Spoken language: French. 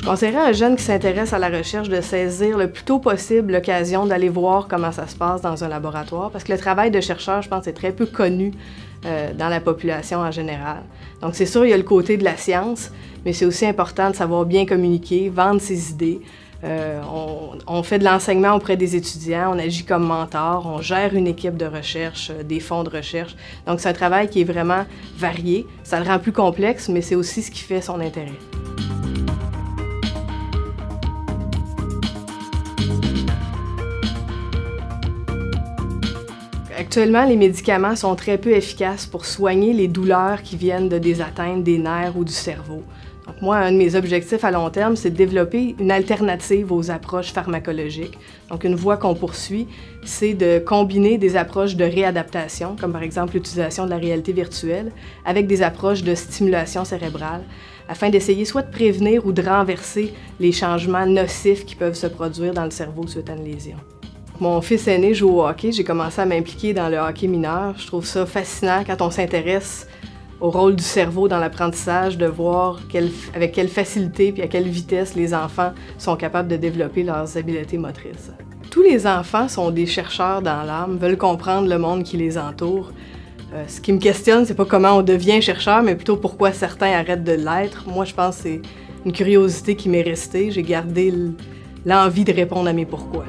Je conseillerais à un jeune qui s'intéresse à la recherche de saisir le plus tôt possible l'occasion d'aller voir comment ça se passe dans un laboratoire, parce que le travail de chercheur, je pense, est très peu connu dans la population en général. Donc c'est sûr, il y a le côté de la science, mais c'est aussi important de savoir bien communiquer, vendre ses idées. On fait de l'enseignement auprès des étudiants, on agit comme mentor, on gère une équipe de recherche, des fonds de recherche. Donc c'est un travail qui est vraiment varié. Ça le rend plus complexe, mais c'est aussi ce qui fait son intérêt. Actuellement, les médicaments sont très peu efficaces pour soigner les douleurs qui viennent de des atteintes des nerfs ou du cerveau. Donc moi, un de mes objectifs à long terme, c'est de développer une alternative aux approches pharmacologiques. Donc une voie qu'on poursuit, c'est de combiner des approches de réadaptation, comme par exemple l'utilisation de la réalité virtuelle, avec des approches de stimulation cérébrale, afin d'essayer soit de prévenir ou de renverser les changements nocifs qui peuvent se produire dans le cerveau suite à une lésion. Mon fils aîné joue au hockey, j'ai commencé à m'impliquer dans le hockey mineur. Je trouve ça fascinant quand on s'intéresse au rôle du cerveau dans l'apprentissage, de voir avec quelle facilité et à quelle vitesse les enfants sont capables de développer leurs habiletés motrices. Tous les enfants sont des chercheurs dans l'âme, veulent comprendre le monde qui les entoure. Ce qui me questionne, c'est pas comment on devient chercheur, mais plutôt pourquoi certains arrêtent de l'être. Moi, je pense que c'est une curiosité qui m'est restée. J'ai gardé l'envie de répondre à mes pourquoi.